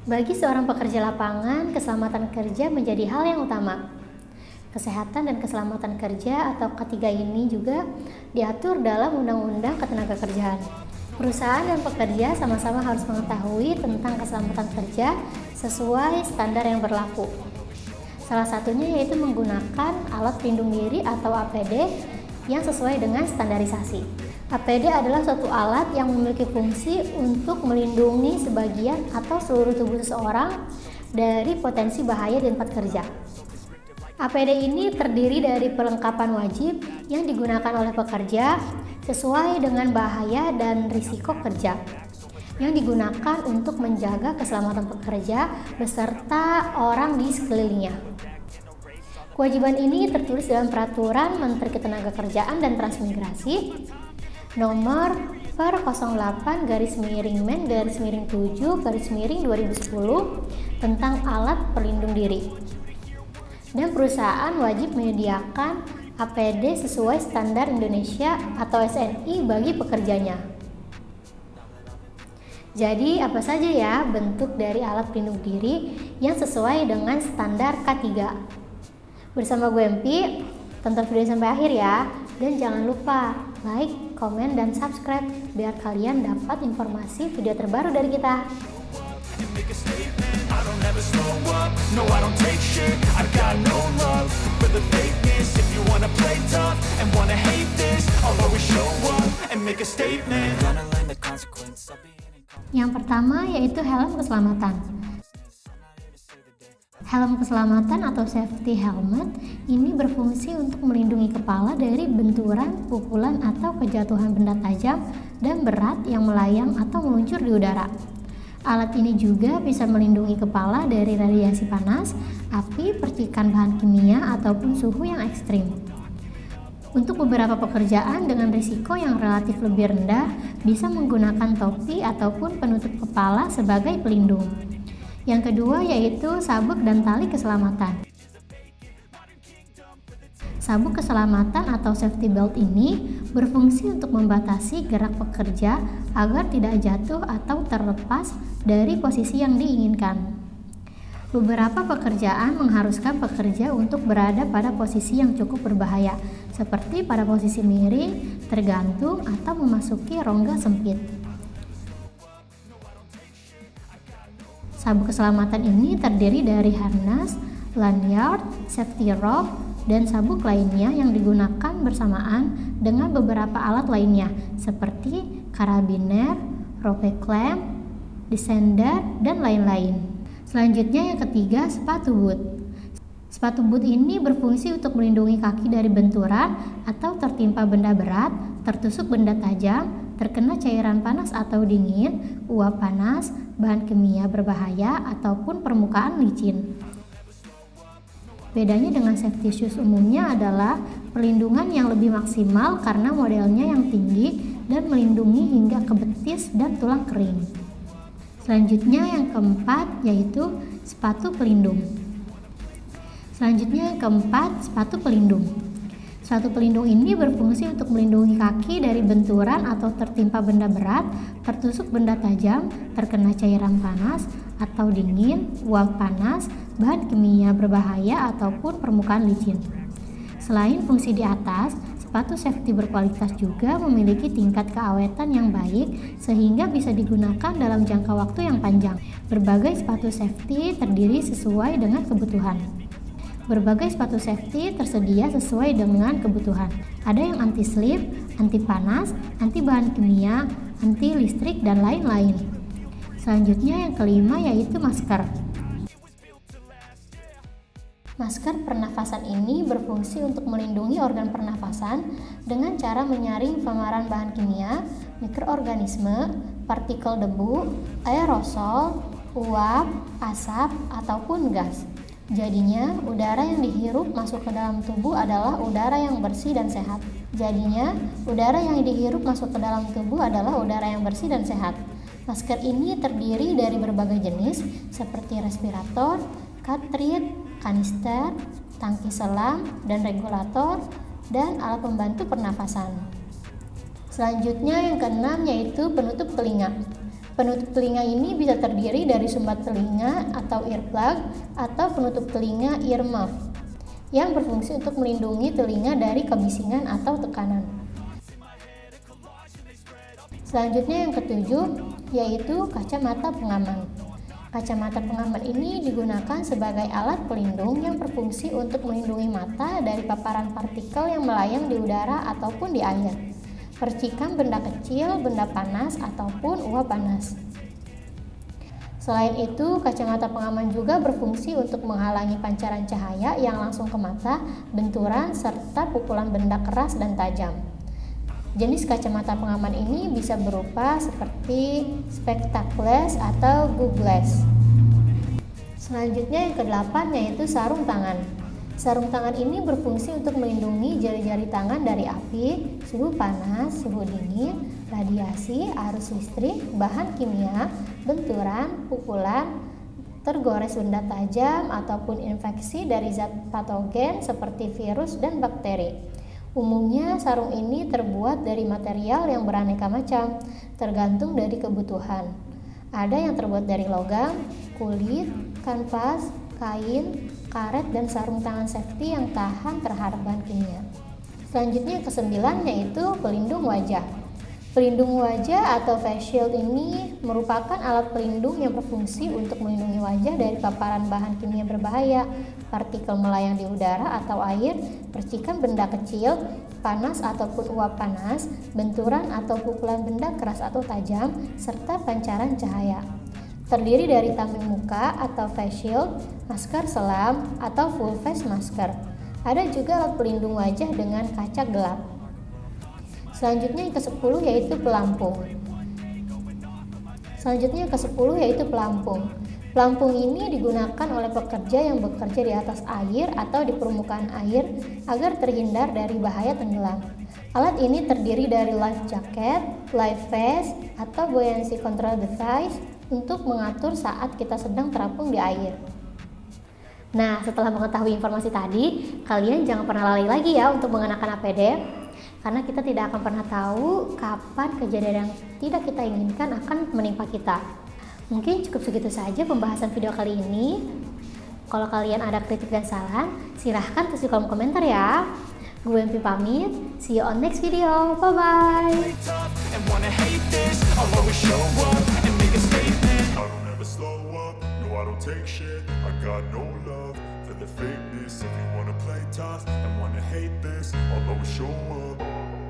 Bagi seorang pekerja lapangan, keselamatan kerja menjadi hal yang utama. Kesehatan dan keselamatan kerja atau K3 ini juga diatur dalam Undang-Undang Ketenagakerjaan. Perusahaan dan pekerja sama-sama harus mengetahui tentang keselamatan kerja sesuai standar yang berlaku. Salah satunya yaitu menggunakan alat pelindung diri atau APD yang sesuai dengan standarisasi. APD adalah suatu alat yang memiliki fungsi untuk melindungi sebagian atau seluruh tubuh seseorang dari potensi bahaya di tempat kerja. APD ini terdiri dari perlengkapan wajib yang digunakan oleh pekerja sesuai dengan bahaya dan risiko kerja, yang digunakan untuk menjaga keselamatan pekerja beserta orang di sekelilingnya. Kewajiban ini tertulis dalam Peraturan Menteri Ketenagakerjaan dan Transmigrasi Nomor per 08-Men-7-2010 tentang alat pelindung diri. Dan perusahaan wajib menyediakan APD sesuai standar Indonesia atau SNI bagi pekerjanya. Jadi apa saja ya bentuk dari alat pelindung diri yang sesuai dengan standar K3? Bersama gue Empi, tonton video sampai akhir ya. Dan jangan lupa like, komen, dan subscribe biar kalian dapat informasi video terbaru dari kita. Yang pertama yaitu helm keselamatan. Helm keselamatan atau safety helmet ini berfungsi untuk melindungi kepala dari benturan, pukulan, atau kejatuhan benda tajam dan berat yang melayang atau meluncur di udara. Alat ini juga bisa melindungi kepala dari radiasi panas, api, percikan bahan kimia, ataupun suhu yang ekstrim. Untuk beberapa pekerjaan dengan risiko yang relatif lebih rendah, bisa menggunakan topi ataupun penutup kepala sebagai pelindung. Yang kedua yaitu sabuk dan tali keselamatan. Sabuk keselamatan atau safety belt ini berfungsi untuk membatasi gerak pekerja agar tidak jatuh atau terlepas dari posisi yang diinginkan. Beberapa pekerjaan mengharuskan pekerja untuk berada pada posisi yang cukup berbahaya, seperti pada posisi miring, tergantung, atau memasuki rongga sempit. Sabuk keselamatan ini terdiri dari harness, lanyard, safety rope, dan sabuk lainnya yang digunakan bersamaan dengan beberapa alat lainnya seperti karabiner, rope clamp, descender, dan lain-lain. Selanjutnya yang ketiga, sepatu boot. Sepatu boot ini berfungsi untuk melindungi kaki dari benturan atau tertimpa benda berat, tertusuk benda tajam, terkena cairan panas atau dingin, uap panas, bahan kimia berbahaya, ataupun permukaan licin. Bedanya dengan safety shoes umumnya adalah perlindungan yang lebih maksimal karena modelnya yang tinggi dan melindungi hingga ke betis dan tulang kering. Selanjutnya yang keempat yaitu sepatu pelindung. Sepatu pelindung. Sepatu pelindung ini berfungsi untuk melindungi kaki dari benturan atau tertimpa benda berat, tertusuk benda tajam, terkena cairan panas atau dingin, uap panas, bahan kimia berbahaya, ataupun permukaan licin. Selain fungsi di atas, sepatu safety berkualitas juga memiliki tingkat keawetan yang baik sehingga bisa digunakan dalam jangka waktu yang panjang. Berbagai sepatu safety terdiri sesuai dengan kebutuhan. Berbagai sepatu safety tersedia sesuai dengan kebutuhan. Ada yang anti slip, anti panas, anti bahan kimia, anti listrik, dan lain-lain. Selanjutnya yang kelima yaitu masker. Masker pernafasan ini berfungsi untuk melindungi organ pernafasan dengan cara menyaring paparan bahan kimia, mikroorganisme, partikel debu, aerosol, uap, asap, ataupun gas. Jadinya, udara yang dihirup masuk ke dalam tubuh adalah udara yang bersih dan sehat. Masker ini terdiri dari berbagai jenis seperti respirator, cartridge, kanister, tangki selam, dan regulator, dan alat pembantu pernafasan. Selanjutnya yang keenam yaitu penutup telinga. Penutup telinga ini bisa terdiri dari sumbat telinga atau earplug atau penutup telinga earmuff yang berfungsi untuk melindungi telinga dari kebisingan atau tekanan. Selanjutnya yang ketujuh yaitu kacamata pengaman. Kacamata pengaman ini digunakan sebagai alat pelindung yang berfungsi untuk melindungi mata dari paparan partikel yang melayang di udara ataupun di air, percikan benda kecil, benda panas, ataupun uap panas. Selain itu, kacamata pengaman juga berfungsi untuk menghalangi pancaran cahaya yang langsung ke mata, benturan, serta pukulan benda keras dan tajam. Jenis kacamata pengaman ini bisa berupa seperti spectacles atau goggles. Selanjutnya yang ke-8 yaitu sarung tangan. Sarung tangan ini berfungsi untuk melindungi jari-jari tangan dari api, suhu panas, suhu dingin, radiasi, arus listrik, bahan kimia, benturan, pukulan, tergores benda tajam, ataupun infeksi dari zat patogen seperti virus dan bakteri. Umumnya sarung ini terbuat dari material yang beraneka macam, tergantung dari kebutuhan. Ada yang terbuat dari logam, kulit, kanvas, kain, karet, dan sarung tangan safety yang tahan terhadap bahan kimia. Selanjutnya ke-9 yaitu pelindung wajah. Pelindung wajah atau face shield ini merupakan alat pelindung yang berfungsi untuk melindungi wajah dari paparan bahan kimia berbahaya, partikel melayang di udara atau air, percikan benda kecil, panas ataupun uap panas, benturan atau pukulan benda keras atau tajam, serta pancaran cahaya. Terdiri dari tameng muka atau face shield, masker selam, atau full face masker. Ada juga alat pelindung wajah dengan kaca gelap. Selanjutnya yang ke-10 yaitu pelampung. Pelampung ini digunakan oleh pekerja yang bekerja di atas air atau di permukaan air agar terhindar dari bahaya tenggelam. Alat ini terdiri dari life jacket, life vest, atau buoyancy control device untuk mengatur saat kita sedang terapung di air. Nah, setelah mengetahui informasi tadi, kalian jangan pernah lalai lagi ya untuk mengenakan APD, karena kita tidak akan pernah tahu kapan kejadian yang tidak kita inginkan akan menimpa kita. Mungkin cukup segitu saja pembahasan video kali ini. Kalau kalian ada kritik dan saran, silahkan tulis di kolom komentar ya. Gue Empi pamit, see you on next video, bye-bye. I don't take shit, I got no love for the fakeness. If you wanna play tough and wanna hate this, I'll always show up.